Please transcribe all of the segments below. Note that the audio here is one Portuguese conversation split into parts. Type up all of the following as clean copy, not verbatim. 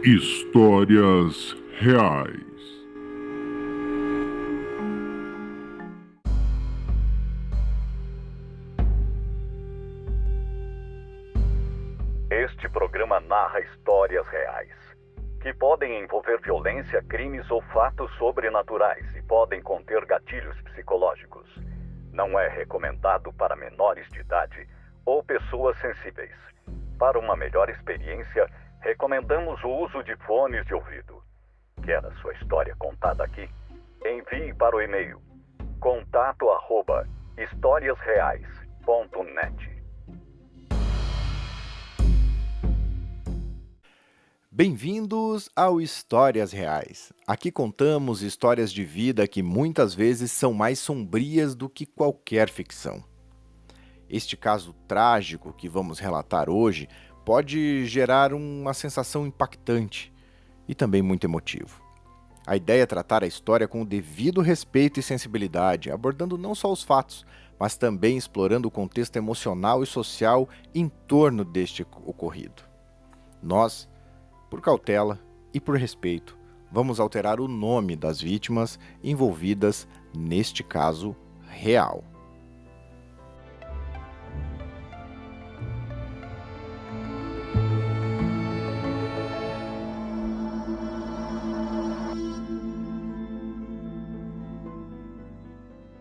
Histórias reais. Este programa narra histórias reais, que podem envolver violência, crimes ou fatos sobrenaturais e podem conter gatilhos psicológicos. Não é recomendado para menores de idade ou pessoas sensíveis. Para uma melhor experiência, recomendamos o uso de fones de ouvido. Quer a sua história contada aqui? Envie para o e-mail contato@historiasreais.net. Bem-vindos ao Histórias Reais. Aqui contamos histórias de vida que muitas vezes são mais sombrias do que qualquer ficção. Este caso trágico que vamos relatar hoje pode gerar uma sensação impactante e também muito emotivo. A ideia é tratar a história com o devido respeito e sensibilidade, abordando não só os fatos, mas também explorando o contexto emocional e social em torno deste ocorrido. Nós, por cautela e por respeito, vamos alterar o nome das vítimas envolvidas neste caso real.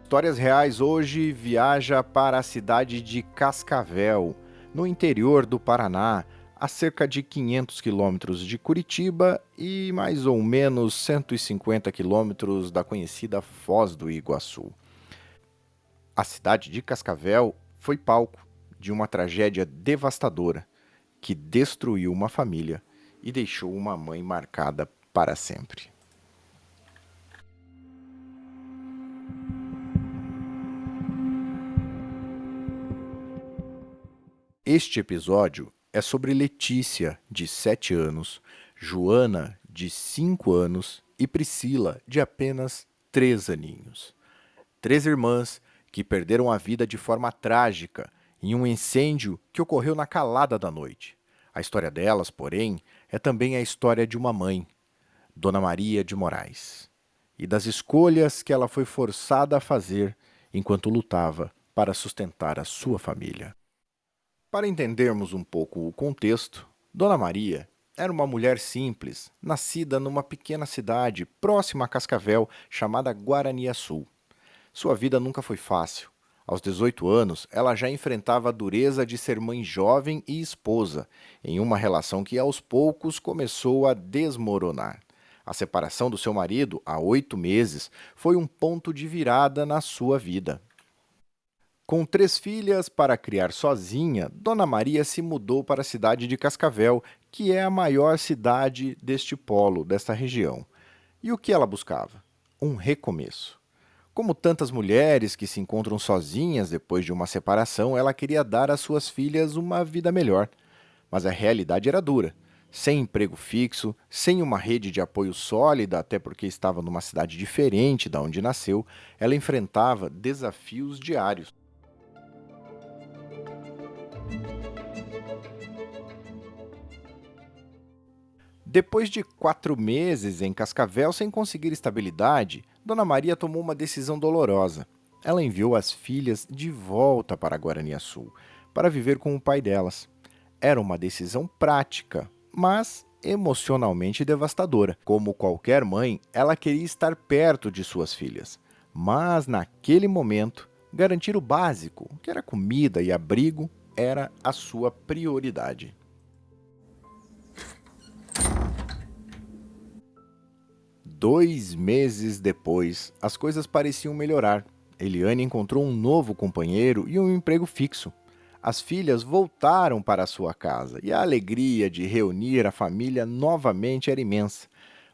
Histórias Reais hoje viaja para a cidade de Cascavel, no interior do Paraná, a cerca de 500 quilômetros de Curitiba e mais ou menos 150 quilômetros da conhecida Foz do Iguaçu. A cidade de Cascavel foi palco de uma tragédia devastadora que destruiu uma família e deixou uma mãe marcada para sempre. Este episódio é sobre Letícia, de 7 anos, Joana, de 5 anos e Priscila, de apenas 3 aninhos. 3 irmãs que perderam a vida de forma trágica em um incêndio que ocorreu na calada da noite. A história delas, porém, é também a história de uma mãe, Dona Maria de Moraes, e das escolhas que ela foi forçada a fazer enquanto lutava para sustentar a sua família. Para entendermos um pouco o contexto, Dona Maria era uma mulher simples, nascida numa pequena cidade próxima a Cascavel, chamada Guaraniaçu. Sua vida nunca foi fácil. Aos 18 anos, ela já enfrentava a dureza de ser mãe jovem e esposa, em uma relação que aos poucos começou a desmoronar. A separação do seu marido, há 8 meses, foi um ponto de virada na sua vida. Com 3 filhas para criar sozinha, Dona Maria se mudou para a cidade de Cascavel, que é a maior cidade deste polo, desta região. E o que ela buscava? Um recomeço. Como tantas mulheres que se encontram sozinhas depois de uma separação, ela queria dar às suas filhas uma vida melhor. Mas a realidade era dura. Sem emprego fixo, sem uma rede de apoio sólida, até porque estava numa cidade diferente da onde nasceu, ela enfrentava desafios diários. Depois de 4 meses em Cascavel sem conseguir estabilidade, Dona Maria tomou uma decisão dolorosa. Ela enviou as filhas de volta para Guaraniaçu, para viver com o pai delas. Era uma decisão prática, mas emocionalmente devastadora. Como qualquer mãe, ela queria estar perto de suas filhas. Mas, naquele momento, garantir o básico, que era comida e abrigo, era a sua prioridade. 2 meses depois, as coisas pareciam melhorar. Eliane encontrou um novo companheiro e um emprego fixo. As filhas voltaram para sua casa e a alegria de reunir a família novamente era imensa.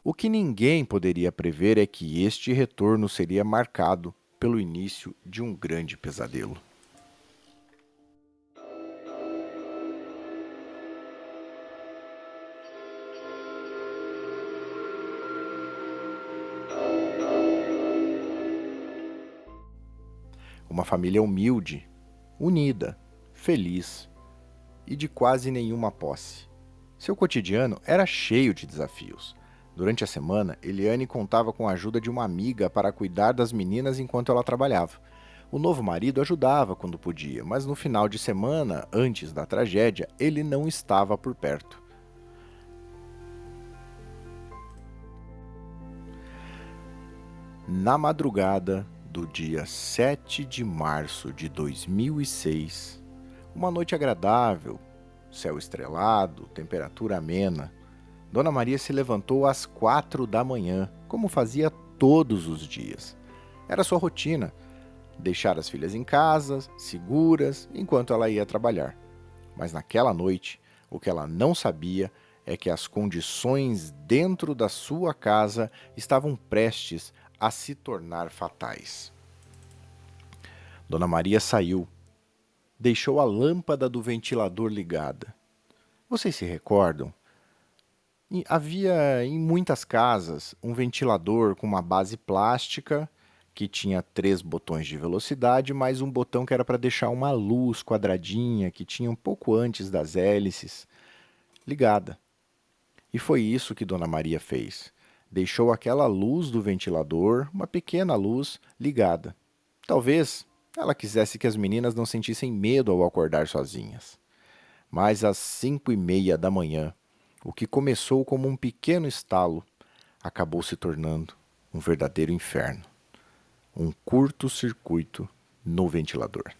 O que ninguém poderia prever é que este retorno seria marcado pelo início de um grande pesadelo. Uma família humilde, unida, feliz e de quase nenhuma posse. Seu cotidiano era cheio de desafios. Durante a semana, Eliane contava com a ajuda de uma amiga para cuidar das meninas enquanto ela trabalhava. O novo marido ajudava quando podia, mas no final de semana, antes da tragédia, ele não estava por perto. Na madrugada do dia 7 de março de 2006, uma noite agradável, céu estrelado, temperatura amena, Dona Maria se levantou às 4 da manhã, como fazia todos os dias. Era sua rotina, deixar as filhas em casa, seguras, enquanto ela ia trabalhar. Mas naquela noite, o que ela não sabia é que as condições dentro da sua casa estavam prestes a se tornar fatais. Dona Maria saiu, deixou a lâmpada do ventilador ligada. Vocês se recordam? Havia em muitas casas um ventilador com uma base plástica que tinha 3 botões de velocidade, mais um botão que era para deixar uma luz quadradinha que tinha um pouco antes das hélices ligada. E foi isso que Dona Maria fez. Deixou aquela luz do ventilador, uma pequena luz, ligada. Talvez ela quisesse que as meninas não sentissem medo ao acordar sozinhas. Mas às 5:30 da manhã, o que começou como um pequeno estalo, acabou se tornando um verdadeiro inferno. Um curto-circuito no ventilador.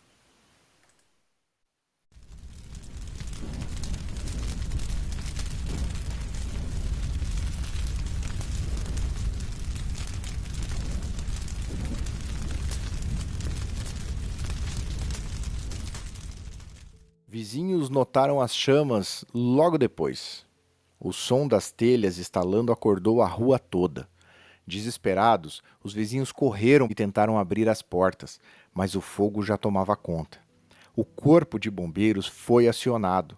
Vizinhos notaram as chamas logo depois. O som das telhas estalando acordou a rua toda. Desesperados, os vizinhos correram e tentaram abrir as portas, mas o fogo já tomava conta. O corpo de bombeiros foi acionado.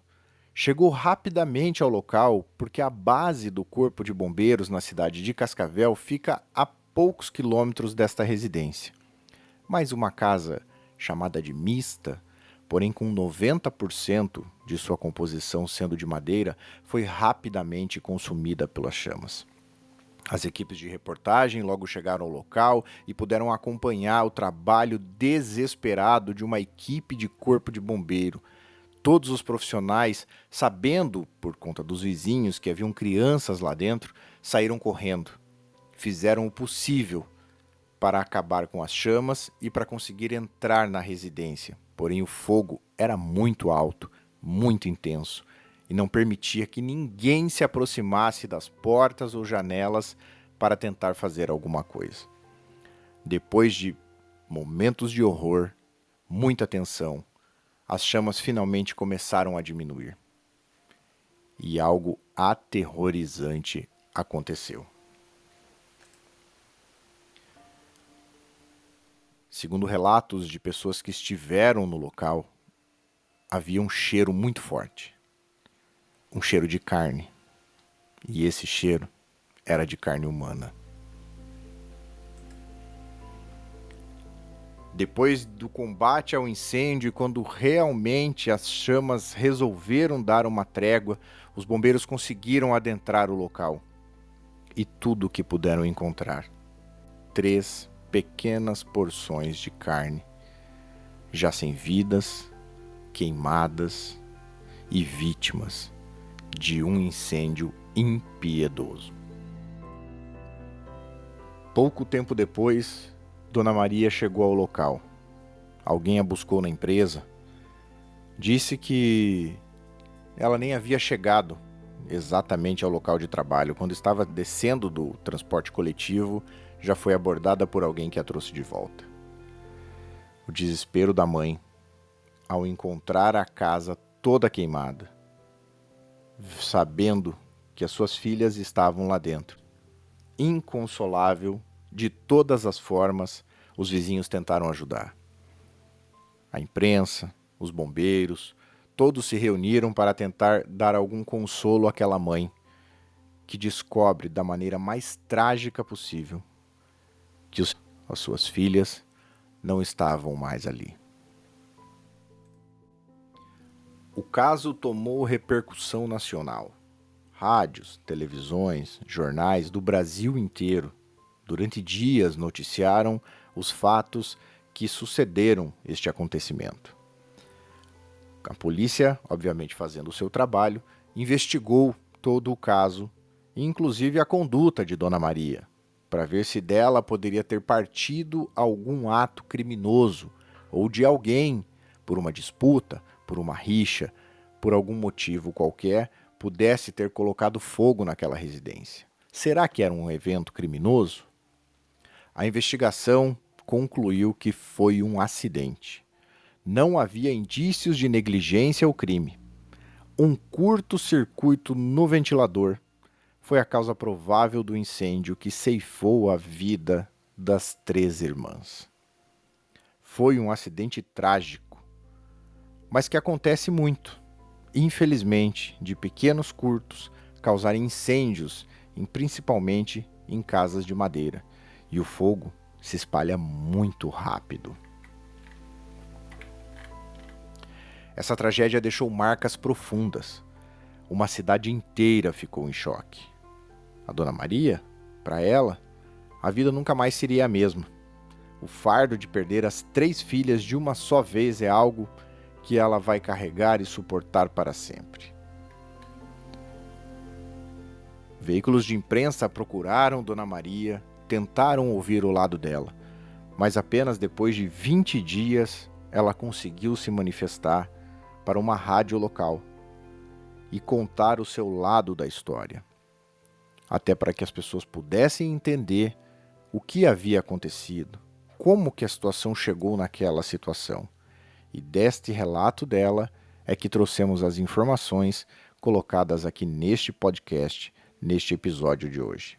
Chegou rapidamente ao local porque a base do corpo de bombeiros na cidade de Cascavel fica a poucos quilômetros desta residência. Mas uma casa chamada de mista, porém com 90% de sua composição sendo de madeira, foi rapidamente consumida pelas chamas. As equipes de reportagem logo chegaram ao local e puderam acompanhar o trabalho desesperado de uma equipe de corpo de bombeiro. Todos os profissionais, sabendo, por conta dos vizinhos, que haviam crianças lá dentro, saíram correndo. Fizeram o possível para acabar com as chamas e para conseguir entrar na residência. Porém, o fogo era muito alto, muito intenso, e não permitia que ninguém se aproximasse das portas ou janelas para tentar fazer alguma coisa. Depois de momentos de horror, muita tensão, as chamas finalmente começaram a diminuir. E algo aterrorizante aconteceu. Segundo relatos de pessoas que estiveram no local, havia um cheiro muito forte. Um cheiro de carne. E esse cheiro era de carne humana. Depois do combate ao incêndio e quando realmente as chamas resolveram dar uma trégua, os bombeiros conseguiram adentrar o local. E tudo o que puderam encontrar: 3 pequenas porções de carne, já sem vidas, queimadas e vítimas de um incêndio impiedoso. Pouco tempo depois, Dona Maria chegou ao local. Alguém a buscou na empresa. Disse que ela nem havia chegado exatamente ao local de trabalho. Quando estava descendo do transporte coletivo, já foi abordada por alguém que a trouxe de volta. O desespero da mãe, ao encontrar a casa toda queimada, sabendo que as suas filhas estavam lá dentro. Inconsolável, de todas as formas, os vizinhos tentaram ajudar. A imprensa, os bombeiros, todos se reuniram para tentar dar algum consolo àquela mãe, que descobre da maneira mais trágica possível que as suas filhas não estavam mais ali. O caso tomou repercussão nacional. Rádios, televisões, jornais do Brasil inteiro, durante dias, noticiaram os fatos que sucederam este acontecimento. A polícia, obviamente fazendo o seu trabalho, investigou todo o caso, inclusive a conduta de Dona Maria, para ver se dela poderia ter partido algum ato criminoso ou de alguém, por uma disputa, por uma rixa, por algum motivo qualquer, pudesse ter colocado fogo naquela residência. Será que era um evento criminoso? A investigação concluiu que foi um acidente. Não havia indícios de negligência ou crime. Um curto-circuito no ventilador foi a causa provável do incêndio que ceifou a vida das 3 irmãs. Foi um acidente trágico, mas que acontece muito, infelizmente, de pequenos curtos causarem incêndios, principalmente em casas de madeira, e o fogo se espalha muito rápido. Essa tragédia deixou marcas profundas. Uma cidade inteira ficou em choque. A Dona Maria, para ela, a vida nunca mais seria a mesma. O fardo de perder as 3 filhas de uma só vez é algo que ela vai carregar e suportar para sempre. Veículos de imprensa procuraram Dona Maria, tentaram ouvir o lado dela, mas apenas depois de 20 dias ela conseguiu se manifestar para uma rádio local e contar o seu lado da história, até para que as pessoas pudessem entender o que havia acontecido, como que a situação chegou naquela situação. E deste relato dela é que trouxemos as informações colocadas aqui neste podcast, neste episódio de hoje.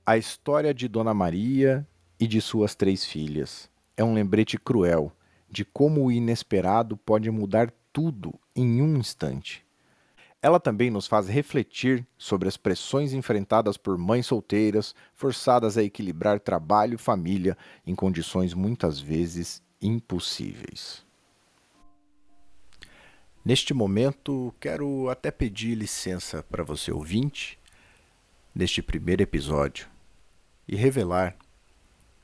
A história de Dona Maria e de suas 3 filhas é um lembrete cruel de como o inesperado pode mudar tudo em um instante. Ela também nos faz refletir sobre as pressões enfrentadas por mães solteiras, forçadas a equilibrar trabalho e família em condições muitas vezes impossíveis. Neste momento, quero até pedir licença para você ouvinte, neste primeiro episódio, e revelar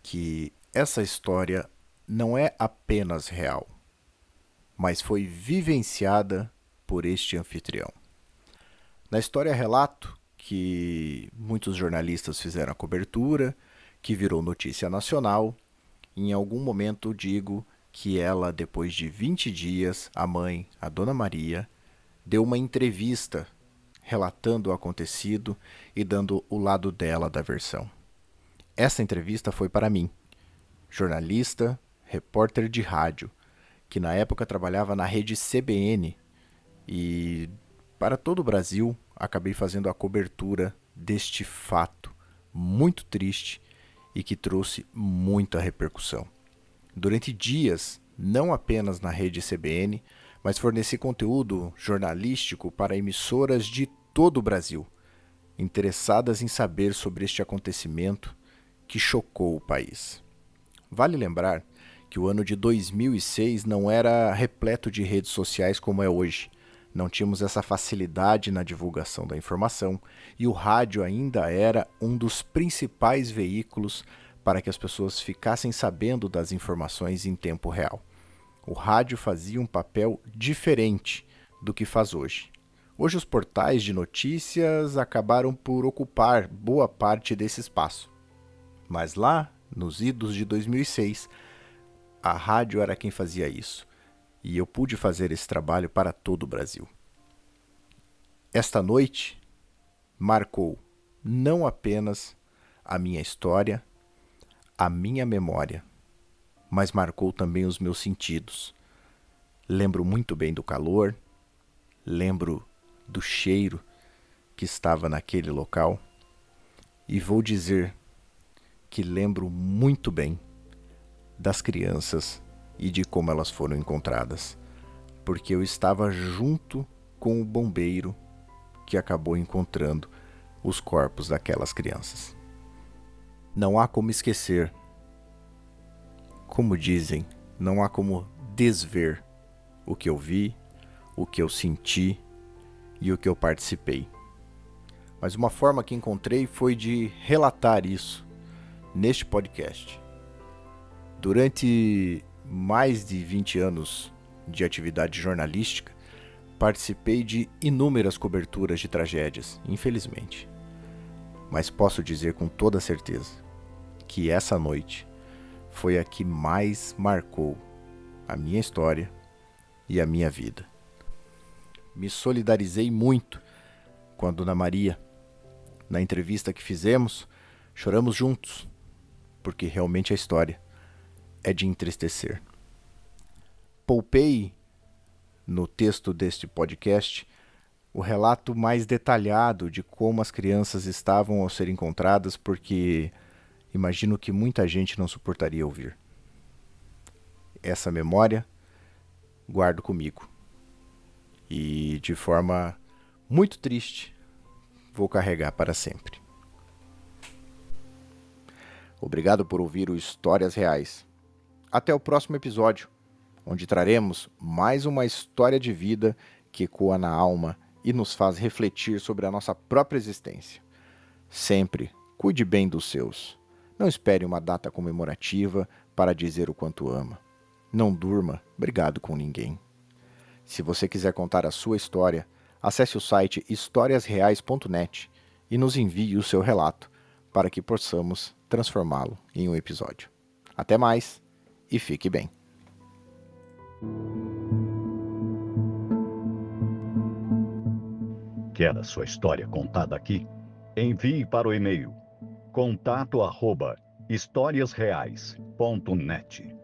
que essa história não é apenas real, mas foi vivenciada por este anfitrião. Na história relato que muitos jornalistas fizeram a cobertura, que virou notícia nacional. Em algum momento digo que ela, depois de 20 dias, a mãe, a Dona Maria, deu uma entrevista relatando o acontecido e dando o lado dela da versão. Essa entrevista foi para mim, jornalista, repórter de rádio, que na época trabalhava na rede CBN e para todo o Brasil acabei fazendo a cobertura deste fato muito triste e que trouxe muita repercussão. Durante dias, não apenas na rede CBN, mas forneci conteúdo jornalístico para emissoras de todo o Brasil, interessadas em saber sobre este acontecimento que chocou o país. Vale lembrar que o ano de 2006 não era repleto de redes sociais como é hoje. Não tínhamos essa facilidade na divulgação da informação e o rádio ainda era um dos principais veículos para que as pessoas ficassem sabendo das informações em tempo real. O rádio fazia um papel diferente do que faz hoje. Hoje os portais de notícias acabaram por ocupar boa parte desse espaço. Mas lá, nos idos de 2006, a rádio era quem fazia isso. E eu pude fazer esse trabalho para todo o Brasil. Esta noite marcou não apenas a minha história, a minha memória, mas marcou também os meus sentidos. Lembro muito bem do calor, lembro do cheiro que estava naquele local e vou dizer que lembro muito bem das crianças e de como elas foram encontradas, porque eu estava junto com o bombeiro que acabou encontrando os corpos daquelas crianças. Não há como esquecer. Como dizem, não há como desver o que eu vi, o que eu senti e o que eu participei. mas uma forma que encontrei foi de relatar isso neste podcast. Durante mais de 20 anos de atividade jornalística, participei de inúmeras coberturas de tragédias, infelizmente. Mas posso dizer com toda certeza que essa noite foi a que mais marcou a minha história e a minha vida. Me solidarizei muito com a Dona Maria. Na entrevista que fizemos, choramos juntos, porque realmente a história é de entristecer. Poupei, no texto deste podcast, o relato mais detalhado de como as crianças estavam ao ser encontradas, porque imagino que muita gente não suportaria ouvir. Essa memória guardo comigo. E de forma muito triste, vou carregar para sempre. Obrigado por ouvir o Histórias Reais. Até o próximo episódio, onde traremos mais uma história de vida que ecoa na alma e nos faz refletir sobre a nossa própria existência. Sempre cuide bem dos seus. Não espere uma data comemorativa para dizer o quanto ama. Não durma brigado com ninguém. Se você quiser contar a sua história, acesse o site historiasreais.net e nos envie o seu relato para que possamos transformá-lo em um episódio. Até mais e fique bem. Quer a sua história contada aqui? Envie para o e-mail contato@historiasreais.net.